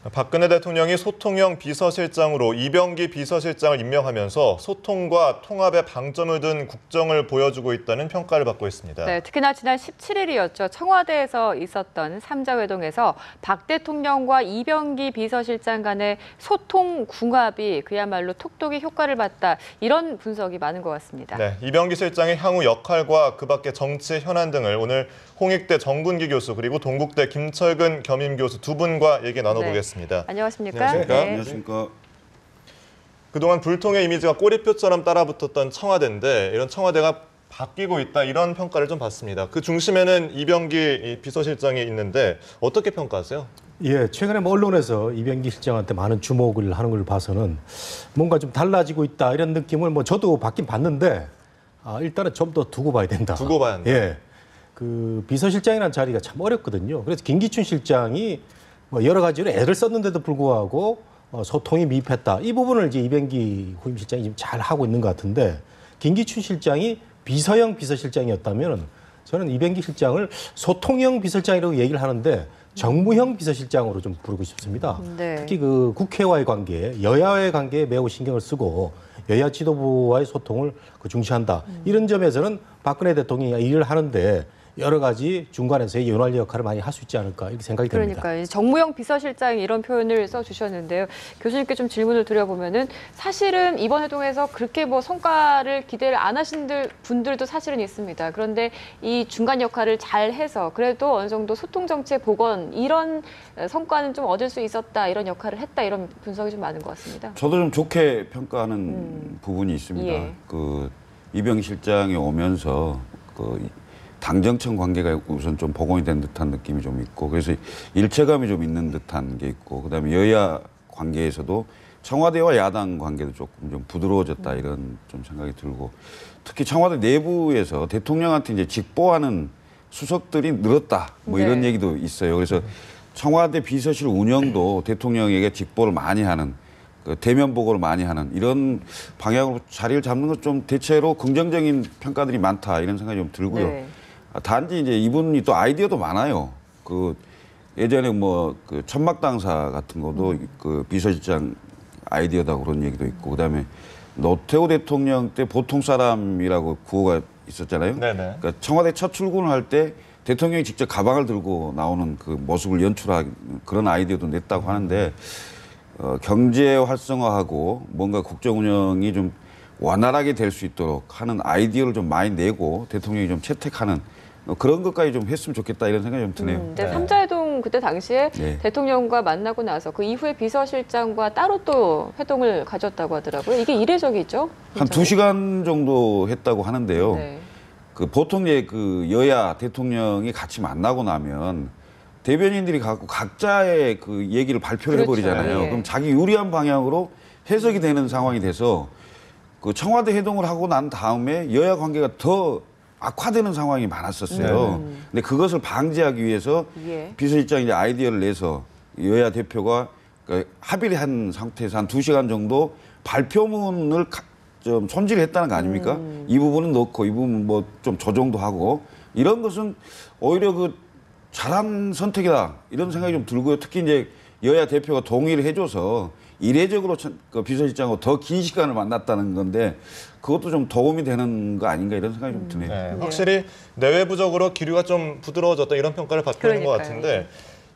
박근혜 대통령이 소통형 비서실장으로 이병기 비서실장을 임명하면서 소통과 통합에 방점을 둔 국정을 보여주고 있다는 평가를 받고 있습니다. 네, 특히나 지난 17일이었죠. 청와대에서 있었던 3자 회동에서 박 대통령과 이병기 비서실장 간의 소통 궁합이 그야말로 톡톡히 효과를 봤다. 이런 분석이 많은 것 같습니다. 네, 이병기 실장의 향후 역할과 그 밖의 정치 현안 등을 오늘 홍익대 정군기 교수 그리고 동국대 김철근 겸임 교수 두 분과 얘기 나눠보겠습니다. 네. 안녕하십니까? 안녕하십니까? 네. 안녕하십니까? 그동안 불통의 이미지가 꼬리표처럼 따라붙었던 청와대인데 이런 청와대가 바뀌고 있다 이런 평가를 좀 받습니다. 그 중심에는 이병기 비서실장이 있는데 어떻게 평가하세요? 예, 최근에 뭐 언론에서 이병기 실장한테 많은 주목을 하는 걸 봐서는 뭔가 좀 달라지고 있다 이런 느낌을 뭐 저도 받긴 봤는데 일단은 좀 더 두고 봐야 된다. 두고 봐야 한다. 예, 그 비서실장이라는 자리가 참 어렵거든요. 그래서 김기춘 실장이 뭐 여러 가지로 애를 썼는데도 불구하고 소통이 미흡했다. 이 부분을 이제 이병기 후임 실장이 지금 잘 하고 있는 것 같은데 김기춘 실장이 비서형 비서실장이었다면 저는 이병기 실장을 소통형 비서실장이라고 얘기를 하는데 정무형 비서실장으로 좀 부르고 싶습니다. 네. 특히 그 국회와의 관계, 여야와의 관계에 매우 신경을 쓰고 여야 지도부와의 소통을 중시한다. 이런 점에서는 박근혜 대통령이 일을 하는데 여러 가지 중간에서의 연활 역할을 많이 할 수 있지 않을까 이렇게 생각이 듭니다. 그러니까 정무형 비서실장 이런 표현을 써주셨는데요. 교수님께 좀 질문을 드려보면은 사실은 이번 회동에서 그렇게 뭐 성과를 기대를 안 하신 분들도 사실은 있습니다. 그런데 이 중간 역할을 잘 해서 그래도 어느 정도 소통 정책 복원 이런 성과는 좀 얻을 수 있었다 이런 역할을 했다 이런 분석이 좀 많은 것 같습니다. 저도 좀 좋게 평가하는 부분이 있습니다. 예. 그 이병기 실장이 오면서 당정청 관계가 우선 좀 복원이 된 듯한 느낌이 좀 있고 그래서 일체감이 좀 있는 듯한 게 있고 그다음에 여야 관계에서도 청와대와 야당 관계도 조금 좀 부드러워졌다 이런 좀 생각이 들고 특히 청와대 내부에서 대통령한테 이제 직보하는 수석들이 늘었다 뭐 이런 네. 얘기도 있어요. 그래서 청와대 비서실 운영도 대통령에게 직보를 많이 하는 대면 보고를 많이 하는 이런 방향으로 자리를 잡는 것 좀 대체로 긍정적인 평가들이 많다 이런 생각이 좀 들고요. 네. 단지 이제 이분이 또 아이디어도 많아요. 예전에 그 천막당사 같은 것도 그 비서실장 아이디어다 그런 얘기도 있고 그다음에 노태우 대통령 때 보통 사람이라고 구호가 있었잖아요. 네네. 그러니까 청와대 첫 출근을 할 때 대통령이 직접 가방을 들고 나오는 그 모습을 연출한 그런 아이디어도 냈다고 하는데 경제 활성화하고 뭔가 국정 운영이 좀 원활하게 될 수 있도록 하는 아이디어를 좀 많이 내고 대통령이 좀 채택하는 그런 것까지 좀 했으면 좋겠다 이런 생각이 좀 드네요. 네. 3자 회동 그때 당시에 네. 대통령과 만나고 나서 그 이후에 비서실장과 따로 또 회동을 가졌다고 하더라고요. 이게 이례적이죠? 한 2시간 정도 했다고 하는데요. 네. 보통 그 여야 대통령이 같이 만나고 나면 대변인들이 갖고 각자의 그 얘기를 발표를 그렇죠. 해버리잖아요. 예. 그럼 자기 유리한 방향으로 해석이 되는 상황이 돼서 그 청와대 회동을 하고 난 다음에 여야 관계가 더 악화되는 상황이 많았었어요. 근데 그것을 방지하기 위해서 예. 비서실장이 이제 아이디어를 내서 여야 대표가 합의를 한 상태에서 한 2시간 정도 발표문을 좀 손질했다는 거 아닙니까? 이 부분은 넣고 이 부분 뭐 좀 조정도 하고 이런 것은 오히려 잘한 선택이다 이런 생각이 좀 들고요. 특히 이제 여야 대표가 동의를 해줘서 이례적으로 비서실장하고 더 긴 시간을 만났다는 건데 그것도 좀 도움이 되는 거 아닌가 이런 생각이 좀 드네요. 네, 확실히 내외부적으로 기류가 좀 부드러워졌다 이런 평가를 받고 있는 것 같은데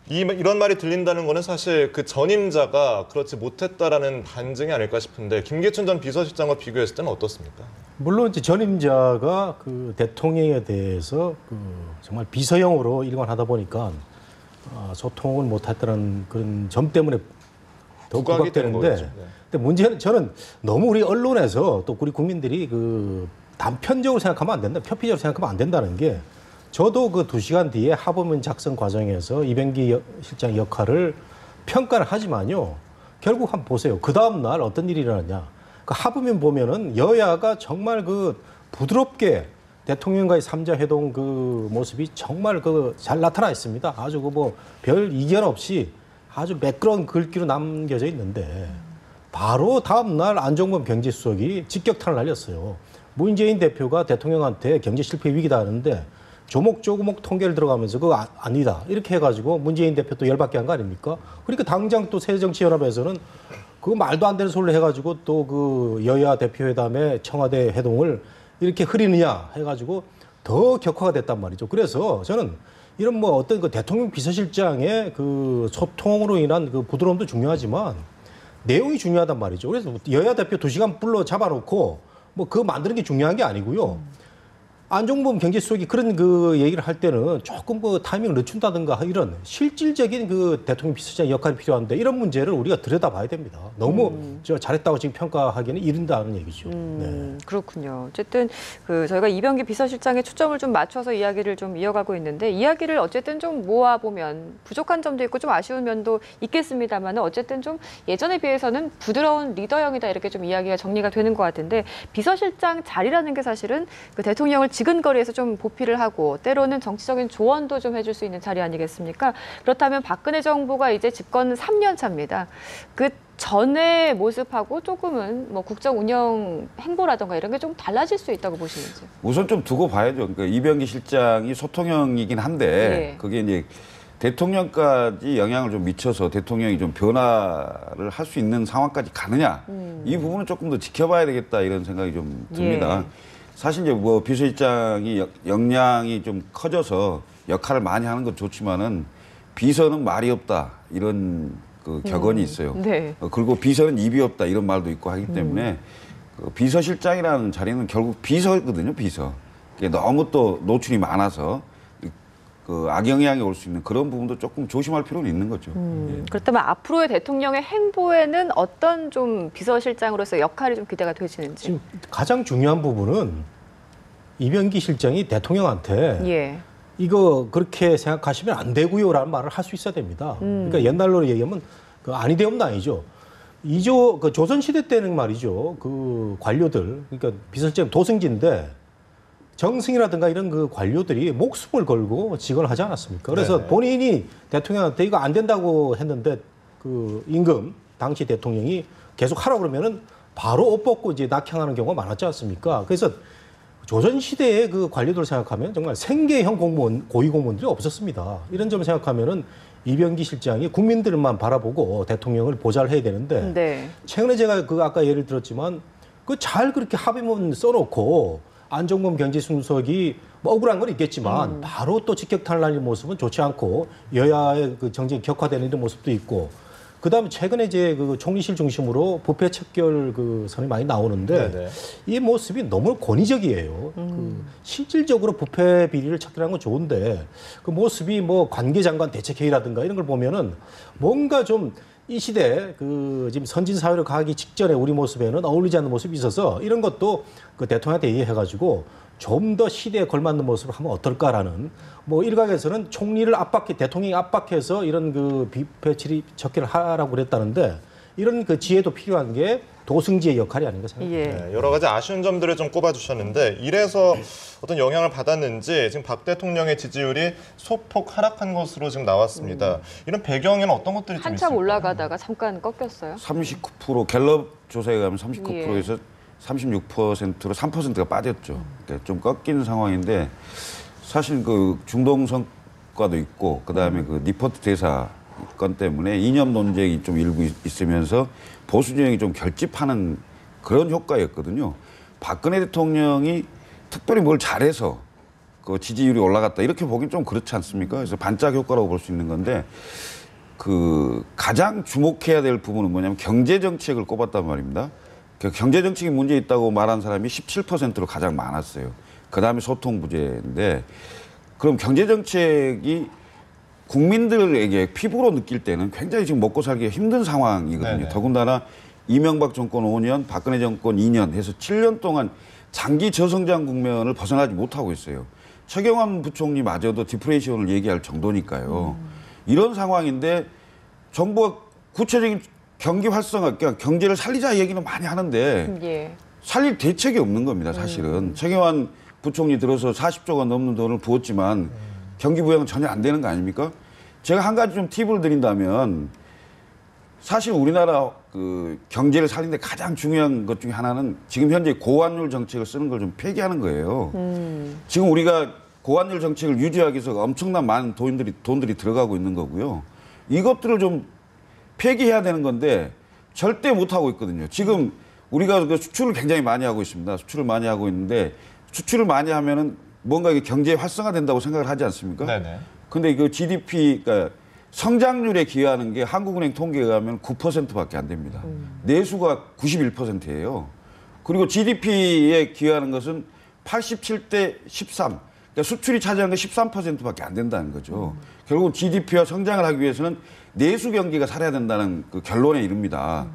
이런 말이 들린다는 거는 사실 그 전임자가 그렇지 못했다라는 반증이 아닐까 싶은데 김기춘 전 비서실장과 비교했을 때는 어떻습니까? 물론 이제 전임자가 그 대통령에 대해서 정말 비서형으로 일관하다 보니까 소통을 못했다는 그런 점 때문에 더 부각되는데, 근데 문제는 저는 너무 우리 언론에서 또 우리 국민들이 단편적으로 생각하면 안 된다, 표피적으로 생각하면 안 된다는 게 저도 그 2시간 뒤에 합의문 작성 과정에서 이병기 실장 역할을 평가를 하지만요, 결국 한번 보세요. 그 다음 날 어떤 일이 일어났냐? 그 합의문 보면은 여야가 정말 부드럽게 대통령과의 3자 회동 모습이 정말 잘 나타나 있습니다. 아주 별 이견 없이 아주 매끄러운 글귀로 남겨져 있는데 바로 다음 날 안종범 경제수석이 직격탄을 날렸어요. 문재인 대표가 대통령한테 경제 실패 위기다 하는데 조목조목 통계를 들어가면서 그거 아니다 이렇게 해가지고 문재인 대표도 열받게 한 거 아닙니까? 그러니까 당장 또 새정치연합에서는 그 말도 안 되는 소리를 해가지고 또 그 여야 대표회담에 청와대 회동을 이렇게 흐리느냐 해가지고 더 격화가 됐단 말이죠. 그래서 저는 이런 뭐 어떤 그 대통령 비서실장의 그 소통으로 인한 그 부드러움도 중요하지만 내용이 중요하단 말이죠. 그래서 여야 대표 2시간 불러 잡아놓고 뭐 그거 만드는 게 중요한 게 아니고요. 안종범 경제수석이 그런 그 얘기를 할 때는 조금 그 타이밍을 늦춘다든가 이런 실질적인 그 대통령 비서실장 역할이 필요한데 이런 문제를 우리가 들여다봐야 됩니다. 너무 저 잘했다고 지금 평가하기는 이른다는 얘기죠. 네. 그렇군요. 어쨌든 그 저희가 이병기 비서실장에 초점을 좀 맞춰서 이야기를 좀 이어가고 있는데 이야기를 어쨌든 좀 모아 보면 부족한 점도 있고 좀 아쉬운 면도 있겠습니다만 어쨌든 좀 예전에 비해서는 부드러운 리더형이다 이렇게 좀 이야기가 정리가 되는 것 같은데 비서실장 자리라는 게 사실은 그 대통령을 지근거리에서 좀 보필을 하고 때로는 정치적인 조언도 좀 해줄 수 있는 자리 아니겠습니까? 그렇다면 박근혜 정부가 이제 집권 3년 차입니다. 그 전의 모습하고 조금은 뭐 국정 운영 행보라든가 이런 게 좀 달라질 수 있다고 보시는지. 우선 좀 두고 봐야죠. 그러니까 이병기 실장이 소통형이긴 한데 네. 그게 이제 대통령까지 영향을 좀 미쳐서 대통령이 좀 변화를 할 수 있는 상황까지 가느냐 이 부분은 조금 더 지켜봐야 되겠다 이런 생각이 좀 듭니다. 예. 사실 이제 뭐 비서실장이 역량이 좀 커져서 역할을 많이 하는 건 좋지만은 비서는 말이 없다 이런 그 격언이 있어요. 네. 그리고 비서는 입이 없다 이런 말도 있고 하기 때문에 그 비서실장이라는 자리는 결국 비서거든요, 비서. 너무 또 노출이 많아서 그 악영향이 올 수 있는 그런 부분도 조금 조심할 필요는 있는 거죠. 예. 그렇다면 앞으로의 대통령의 행보에는 어떤 좀 비서실장으로서 역할이 좀 기대가 되시는지. 지금 가장 중요한 부분은 이병기 실장이 대통령한테 예. 이거 그렇게 생각하시면 안 되고요라는 말을 할 수 있어야 됩니다. 그러니까 옛날로 얘기하면 그 아니 되옵나 아니죠. 그 조선시대 때는 말이죠. 그 관료들, 그러니까 비서실장 도승지인데 정승이라든가 이런 그 관료들이 목숨을 걸고 직언을 하지 않았습니까? 그래서 네네. 본인이 대통령한테 이거 안 된다고 했는데 그 임금 당시 대통령이 계속 하라고 그러면은 바로 옷 벗고 이제 낙향하는 경우가 많았지 않습니까? 그래서 조선시대의 그 관료들 생각하면 정말 생계형 공무원, 고위공무원들이 없었습니다. 이런 점을 생각하면은 이병기 실장이 국민들만 바라보고 대통령을 보좌를 해야 되는데 네. 최근에 제가 그 아까 예를 들었지만 그 잘 그렇게 합의문 써놓고 안종범 경제수석이 뭐 억울한 건 있겠지만 바로 또 직격탄을 모습은 좋지 않고 여야의 그 정쟁이 격화되는 이런 모습도 있고 그다음에 최근에 이제 그 총리실 중심으로 부패 척결 그 선이 많이 나오는데 네네. 이 모습이 너무 권위적이에요. 그 실질적으로 부패 비리를 척결하는 건 좋은데 그 모습이 뭐 관계장관 대책회의라든가 이런 걸 보면은 뭔가 좀 이 시대 그 지금 선진 사회로 가기 직전에 우리 모습에는 어울리지 않는 모습이 있어서 이런 것도 그 대통령한테 얘기해가지고 좀 더 시대에 걸맞는 모습을 하면 어떨까라는 뭐 일각에서는 총리를 압박해 대통령이 압박해서 이런 그 비패 처리 척결을 하라고 그랬다는데 이런 그 지혜도 필요한 게 도승지의 역할이 아닌가 생각합니다. 예. 네, 여러 가지 아쉬운 점들을 좀 꼽아주셨는데 이래서 어떤 영향을 받았는지 지금 박 대통령의 지지율이 소폭 하락한 것으로 지금 나왔습니다. 이런 배경에는 어떤 것들이 좀 한참 있을까요? 올라가다가 잠깐 꺾였어요. 39% 갤럽 조사에 가면 39%에서 36%로 3%가 빠졌죠. 그러니까 좀 꺾인 상황인데 사실 그 중동 성과도 있고 그다음에 그 니퍼트 대사 건 때문에 이념 논쟁이 좀 일부 있으면서 보수 진영이 좀 결집하는 그런 효과였거든요. 박근혜 대통령이 특별히 뭘 잘해서 그 지지율이 올라갔다 이렇게 보긴 좀 그렇지 않습니까? 그래서 반짝 효과라고 볼 수 있는 건데 그 가장 주목해야 될 부분은 뭐냐면 경제 정책을 꼽았단 말입니다. 경제 정책이 문제 있다고 말한 사람이 17%로 가장 많았어요. 그다음에 소통 부재인데 그럼 경제 정책이 국민들에게 피부로 느낄 때는 굉장히 지금 먹고 살기 힘든 상황이거든요. 네네. 더군다나 이명박 정권 5년, 박근혜 정권 2년 해서 7년 동안 장기 저성장 국면을 벗어나지 못하고 있어요. 최경환 부총리마저도 디프레이션을 얘기할 정도니까요. 이런 상황인데 정부가 구체적인 경기 활성화, 그러니까 경제를 살리자 얘기는 많이 하는데 예. 살릴 대책이 없는 겁니다, 사실은. 최경환 부총리 들어서 40조가 넘는 돈을 부었지만 경기 부양은 전혀 안 되는 거 아닙니까? 제가 한 가지 좀 팁을 드린다면 사실 우리나라 그 경제를 살리는데 가장 중요한 것 중에 하나는 지금 현재 고환율 정책을 쓰는 걸 좀 폐기하는 거예요. 지금 우리가 고환율 정책을 유지하기 위해서 엄청난 많은 돈들이 들어가고 있는 거고요. 이것들을 좀 폐기해야 되는 건데 절대 못 하고 있거든요. 지금 우리가 그 수출을 굉장히 많이 하고 있습니다. 수출을 많이 하고 있는데 수출을 많이 하면은 뭔가 이게 경제 활성화된다고 생각을 하지 않습니까? 네네. 근데 그 GDP, 그러니까 성장률에 기여하는 게 한국은행 통계에 의하면 9%밖에 안 됩니다. 내수가 91%예요. 그리고 GDP에 기여하는 것은 87대 13. 그러니까 수출이 차지하는 게 13%밖에 안 된다는 거죠. 결국 GDP와 성장을 하기 위해서는 내수 경기가 살아야 된다는 그 결론에 이릅니다.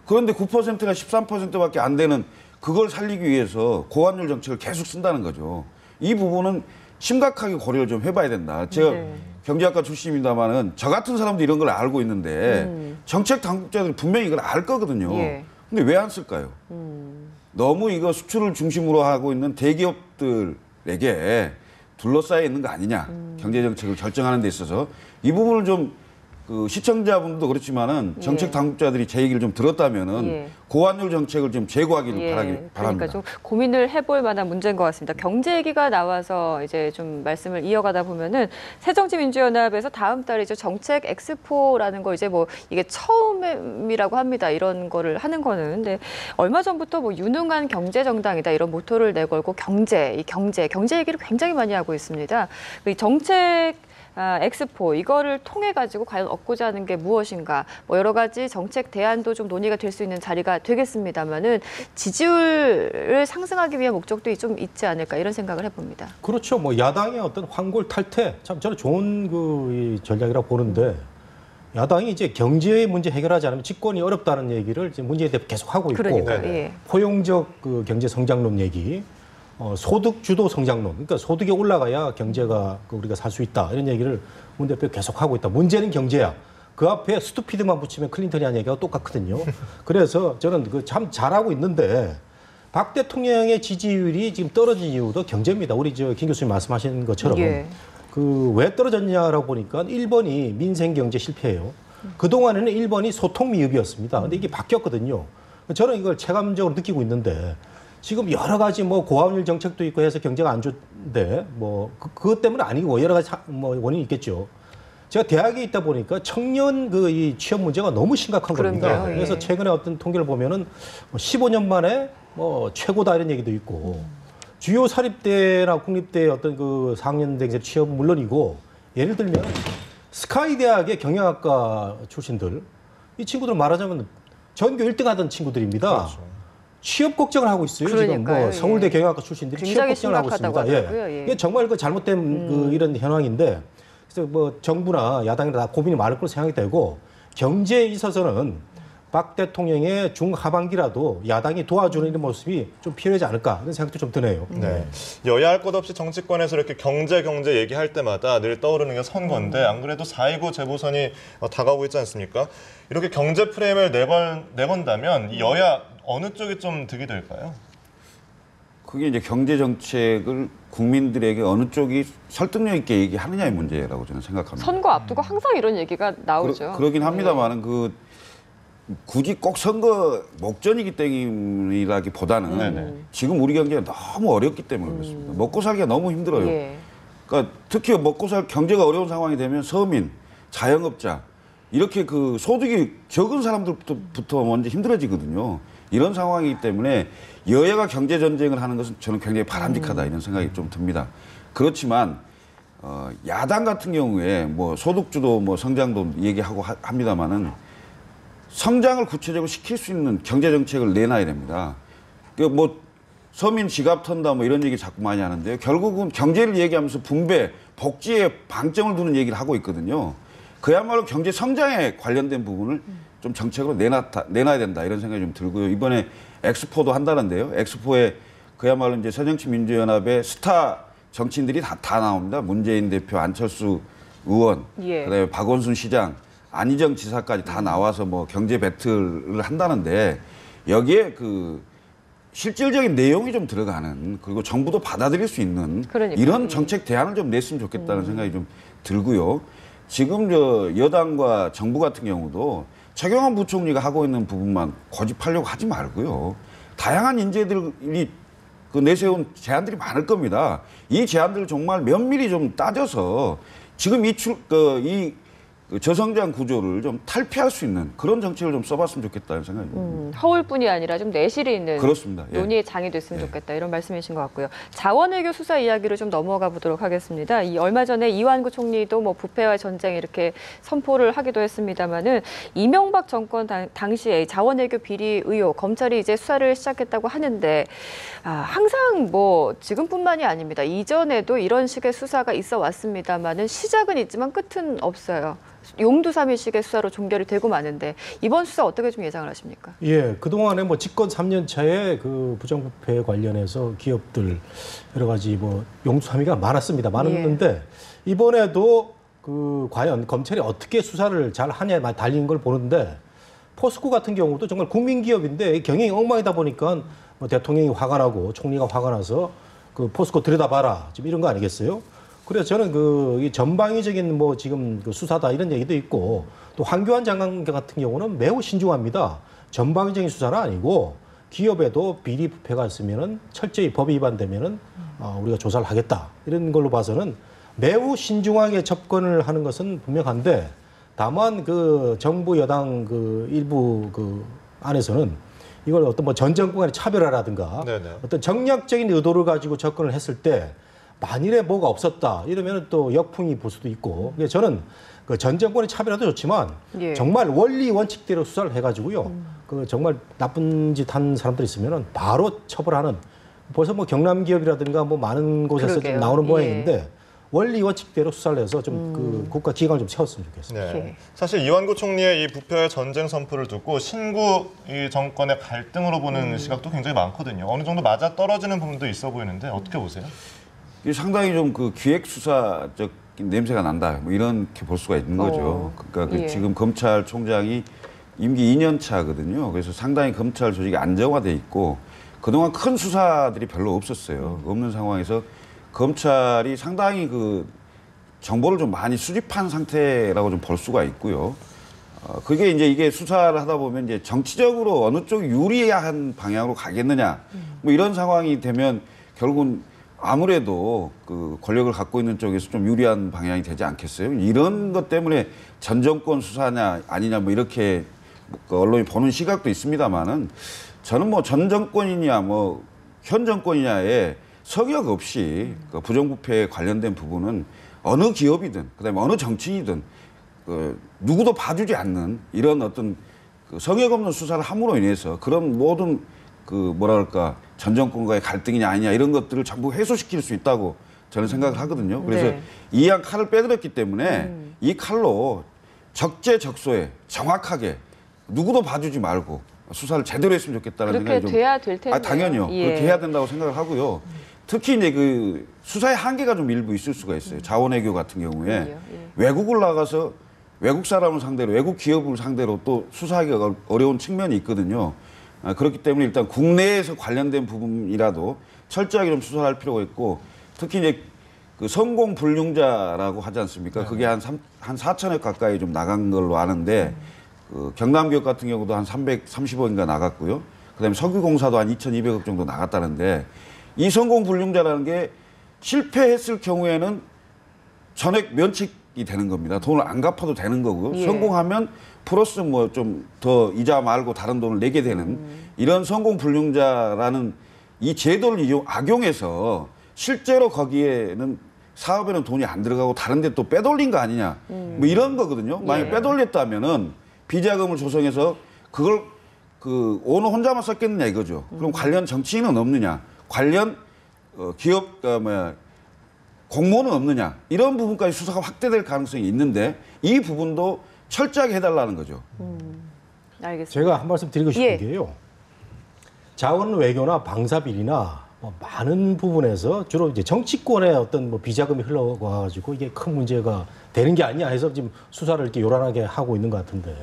그런데 9%가 13%밖에 안 되는 그걸 살리기 위해서 고환율 정책을 계속 쓴다는 거죠. 이 부분은 심각하게 고려를 좀 해봐야 된다. 제가 네. 경제학과 출신입니다만은 저 같은 사람도 이런 걸 알고 있는데 정책 당국자들이 분명히 이걸 알 거거든요. 예. 근데 왜 안 쓸까요? 너무 이거 수출을 중심으로 하고 있는 대기업들에게 둘러싸여 있는 거 아니냐. 경제 정책을 결정하는 데 있어서 이 부분을 좀 그 시청자분도 그렇지만은 정책 당국자들이 제 얘기를 좀 들었다면은 예. 고환율 정책을 좀 제고하기를 그러니까 바랍니다. 좀 고민을 해볼 만한 문제인 것 같습니다. 경제 얘기가 나와서 이제 좀 말씀을 이어가다 보면은 새정치민주연합에서 다음 달이죠 정책 엑스포라는 거 이제 뭐 이게 처음이라고 합니다. 이런 거를 하는 거는 근데 얼마 전부터 뭐 유능한 경제 정당이다 이런 모토를 내걸고 경제 얘기를 굉장히 많이 하고 있습니다. 이 정책 엑스포 이거를 통해 가지고 과연 얻고자 하는 게 무엇인가 뭐 여러 가지 정책 대안도 좀 논의가 될 수 있는 자리가 되겠습니다만은 지지율을 상승하기 위한 목적도 좀 있지 않을까 이런 생각을 해봅니다. 그렇죠. 뭐 야당의 어떤 황골 탈퇴 참 저는 좋은 이 전략이라고 보는데 야당이 이제 경제 문제 해결하지 않으면 집권이 어렵다는 얘기를 지금 문재인 대표 계속 하고 있고 그러니까 예. 포용적 그 경제 성장론 얘기. 소득 주도 성장론, 그러니까 소득이 올라가야 경제가 우리가 살 수 있다 이런 얘기를 문 대표 계속 하고 있다. 문제는 경제야. 그 앞에 스투피드만 붙이면 클린턴이 한 얘기가 똑같거든요. 그래서 저는 그 참 잘하고 있는데 박 대통령의 지지율이 지금 떨어진 이유도 경제입니다. 우리 저 김 교수님 말씀하신 것처럼 예. 그 왜 떨어졌냐라고 보니까 1번이 민생 경제 실패예요. 그 동안에는 1번이 소통 미흡이었습니다. 근데 이게 바뀌었거든요. 저는 이걸 체감적으로 느끼고 있는데. 지금 여러 가지 뭐 고환율 정책도 있고 해서 경제가 안 좋은데 뭐 그것 때문은 아니고 여러 가지 뭐 원인이 있겠죠. 제가 대학에 있다 보니까 청년 이 취업 문제가 너무 심각한 겁니다. 그런가요? 그래서 예. 최근에 어떤 통계를 보면은 15년 만에 뭐 최고다 이런 얘기도 있고 주요 사립대나 국립대 어떤 그 4학년생 취업 물론이고 예를 들면 스카이 대학의 경영학과 출신들 이 친구들 말하자면 전교 1등 하던 친구들입니다. 그렇죠. 취업 걱정을 하고 있어요. 지금 그러니까요. 뭐 서울대 예. 경영학과 출신들이 취업 굉장히 걱정을 하고 심각하다고 있습니다. 하더라고요. 예. 이게 정말 그 잘못된 그 이런 현황인데 그래서 뭐 정부나 야당이나 다 고민이 많을 걸로 생각이 되고 경제에 있어서는 박 대통령의 중하반기라도 야당이 도와주는 이런 모습이 좀 필요하지 않을까 이런 생각도 좀 드네요. 네. 여야 할 것 없이 정치권에서 이렇게 경제 얘기할 때마다 늘 떠오르는 게 선거인데 안 그래도 4.29 재보선이 다가오고 있지 않습니까? 이렇게 경제 프레임을 내건다면 이 여야 어느 쪽이 좀 득이 될까요? 그게 이제 경제 정책을 국민들에게 어느 쪽이 설득력 있게 얘기하느냐의 문제라고 저는 생각합니다. 선거 앞두고 항상 이런 얘기가 나오죠. 그러긴 합니다만은 그 굳이 꼭 선거 목전이기 때문이라기보다는 네네. 지금 우리 경제가 너무 어렵기 때문에 그렇습니다. 먹고 살기가 너무 힘들어요. 예. 그러니까 특히 먹고 살 경제가 어려운 상황이 되면 서민, 자영업자 이렇게 그 소득이 적은 사람들부터 먼저 힘들어지거든요. 이런 상황이기 때문에 여야가 경제 전쟁을 하는 것은 저는 굉장히 바람직하다 이런 생각이 좀 듭니다. 그렇지만 야당 같은 경우에 뭐 소득주도 뭐 성장도 얘기하고 합니다만은 성장을 구체적으로 시킬 수 있는 경제 정책을 내놔야 됩니다. 그 뭐 서민 지갑 턴다 뭐 이런 얘기 자꾸 많이 하는데요. 결국은 경제를 얘기하면서 분배, 복지에 방점을 두는 얘기를 하고 있거든요. 그야말로 경제 성장에 관련된 부분을 좀 정책으로 내놔야 된다 이런 생각이 좀 들고요. 이번에 엑스포도 한다는데요. 엑스포에 그야말로 이제 새정치민주연합의 스타 정치인들이 다 나옵니다. 문재인 대표, 안철수 의원, 예. 그다음에 박원순 시장, 안희정 지사까지 다 나와서 뭐 경제 배틀을 한다는데 여기에 그 실질적인 내용이 좀 들어가는 그리고 정부도 받아들일 수 있는 그러니까요. 이런 정책 대안을 좀 냈으면 좋겠다는 생각이 좀 들고요. 지금 저 여당과 정부 같은 경우도 최경환 부총리가 하고 있는 부분만 고집하려고 하지 말고요. 다양한 인재들이 그 내세운 제안들이 많을 겁니다. 이 제안들을 정말 면밀히 좀 따져서 지금 이 저성장 구조를 좀 탈피할 수 있는 그런 정책을 좀 써봤으면 좋겠다는 생각입니다. 허울뿐이 아니라 좀 내실이 있는 그렇습니다. 예. 논의의 장이 됐으면 좋겠다 이런 말씀이신 것 같고요. 자원외교 수사 이야기로 좀 넘어가 보도록 하겠습니다. 이 얼마 전에 이완구 총리도 뭐 부패와 전쟁 이렇게 선포를 하기도 했습니다만은 이명박 정권 당시에 자원외교 비리 의혹 검찰이 이제 수사를 시작했다고 하는데 항상 뭐 지금뿐만이 아닙니다. 이전에도 이런 식의 수사가 있어 왔습니다만은 시작은 있지만 끝은 없어요. 용두사미식의 수사로 종결이 되고 마는데 이번 수사 어떻게 좀 예상을 하십니까? 예, 그동안에 뭐 집권 3년 차에 그 부정부패 관련해서 기업들 여러 가지 뭐 용두사미가 많았는데 이번에도 그 과연 검찰이 어떻게 수사를 잘 하냐에 달린 걸 보는데 포스코 같은 경우도 정말 국민기업인데 경영이 엉망이다 보니까 뭐 대통령이 화가 나고 총리가 화가 나서 그 포스코 들여다봐라 지금 이런 거 아니겠어요? 그래서 저는 이 전방위적인 뭐 지금 그 수사다 이런 얘기도 있고 또 황교안 장관 같은 경우는 매우 신중합니다. 전방위적인 수사는 아니고 기업에도 비리 부패가 있으면은 철저히 법이 위반되면은 우리가 조사를 하겠다 이런 걸로 봐서는 매우 신중하게 접근을 하는 것은 분명한데 다만 그 정부 여당 그 일부 그 안에서는 이걸 어떤 뭐 전 정권간의 차별화라든가 네네. 어떤 정략적인 의도를 가지고 접근을 했을 때 만일에 뭐가 없었다 이러면 또 역풍이 불 수도 있고 그래서 저는 그 전 정권의 차별화도 좋지만 정말 원리 원칙대로 수사를 해가지고요 그 정말 나쁜 짓 한 사람들 있으면은 바로 처벌하는 벌써 뭐 경남 기업이라든가 뭐 많은 곳에서 좀 나오는 모양인데 원리 원칙대로 수사를 해서 좀 그 국가 기강을 좀 세웠으면 좋겠습니다. 네. 사실 이완구 총리의 이 부패 전쟁 선포를 듣고 신구 이 정권의 갈등으로 보는 시각도 굉장히 많거든요. 어느 정도 맞아 떨어지는 부분도 있어 보이는데 어떻게 보세요? 상당히 좀 그 기획 수사적 냄새가 난다. 뭐 이렇게 볼 수가 있는 거죠. 그러니까 지금 검찰총장이 임기 2년 차거든요. 그래서 상당히 검찰 조직이 안정화돼 있고 그동안 큰 수사들이 별로 없었어요. 없는 상황에서 검찰이 상당히 그 정보를 좀 많이 수집한 상태라고 좀 볼 수가 있고요. 그게 이제 이게 수사를 하다 보면 이제 정치적으로 어느 쪽이 유리한 방향으로 가겠느냐 뭐 이런 상황이 되면 결국은 아무래도 그 권력을 갖고 있는 쪽에서 좀 유리한 방향이 되지 않겠어요? 이런 것 때문에 전 정권 수사냐 아니냐 뭐 이렇게 언론이 보는 시각도 있습니다만은 저는 뭐 전 정권이냐 뭐 현 정권이냐에 성역 없이 그 부정부패에 관련된 부분은 어느 기업이든 그다음에 어느 정치인이든 그 누구도 봐주지 않는 이런 어떤 그 성역 없는 수사를 함으로 인해서 그런 모든 그 뭐랄까 전 정권과의 갈등이냐 아니냐 이런 것들을 전부 해소시킬 수 있다고 저는 생각을 하거든요. 그래서 이왕 칼을 빼들었기 때문에 이 칼로 적재적소에 정확하게 누구도 봐주지 말고 수사를 제대로 했으면 좋겠다는 생각이 좀 돼야 될 텐데. 당연히요. 그렇게 해야 된다고 생각을 하고요. 특히 이제 그 수사의 한계가 좀 일부 있을 수가 있어요. 자원외교 같은 경우에 외국을 나가서 외국 사람을 상대로 외국 기업을 상대로 또 수사하기가 어려운 측면이 있거든요. 그렇기 때문에 일단 국내에서 관련된 부분이라도 철저하게 좀 수사할 필요가 있고 특히 이제 그 성공 불륜자라고 하지 않습니까? 그게 한 4천억 가까이 좀 나간 걸로 아는데 그 경남기업 같은 경우도 한 330억인가 나갔고요. 그다음에 석유공사도 한 2,200억 정도 나갔다는데 이 성공 불륜자라는 게 실패했을 경우에는 전액 면책이 되는 겁니다. 돈을 안 갚아도 되는 거고요. 성공하면 플러스 뭐 좀 더 이자 말고 다른 돈을 내게 되는 이런 성공 불륜자라는 이 제도를 악용해서 실제로 거기에는 사업에는 돈이 안 들어가고 다른 데 또 빼돌린 거 아니냐 뭐 이런 거거든요. 만약 빼돌렸다면은 비자금을 조성해서 그걸 그 오너 혼자만 썼겠느냐 이거죠. 그럼 관련 정치인은 없느냐, 관련 기업 공무원은 없느냐 이런 부분까지 수사가 확대될 가능성이 있는데 이 부분도 철저하게 해달라는 거죠. 알겠습니다. 제가 한 말씀 드리고 싶은 게요. 자원 외교나 방사 비리나 뭐 많은 부분에서 주로 이제 정치권의 어떤 뭐 비자금이 흘러가지고 이게 큰 문제가 되는 게 아니냐 해서 지금 수사를 이렇게 요란하게 하고 있는 것 같은데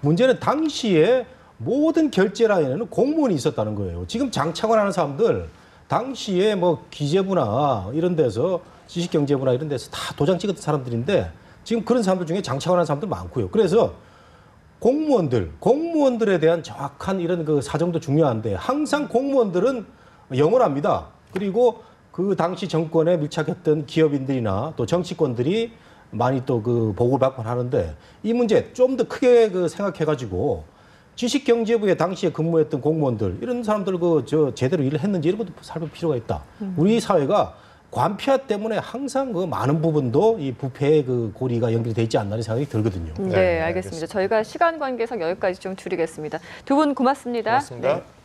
문제는 당시에 모든 결제 라인에는 공무원이 있었다는 거예요. 지금 장차관 하는 사람들 당시에 뭐 기재부나 이런 데서 지식경제부나 이런 데서 다 도장 찍었던 사람들인데 지금 그런 사람들 중에 장차관 하는 사람들 많고요. 그래서 공무원들에 대한 정확한 이런 그 사정도 중요한데 항상 공무원들은 영원합니다. 그리고 그 당시 정권에 밀착했던 기업인들이나 또 정치권들이 많이 또 그 보고를 받곤 하는데 이 문제 좀 더 크게 그 생각해가지고 지식경제부에 당시에 근무했던 공무원들 이런 사람들 제대로 일을 했는지 이런 것도 살펴볼 필요가 있다. 우리 사회가 관폐화 때문에 항상 그 많은 부분도 이 부패의 그 고리가 연결돼 있지 않나는 생각이 들거든요. 네, 알겠습니다. 저희가 시간 관계상 여기까지 좀 줄이겠습니다. 두 분 고맙습니다. 고맙습니다. 네.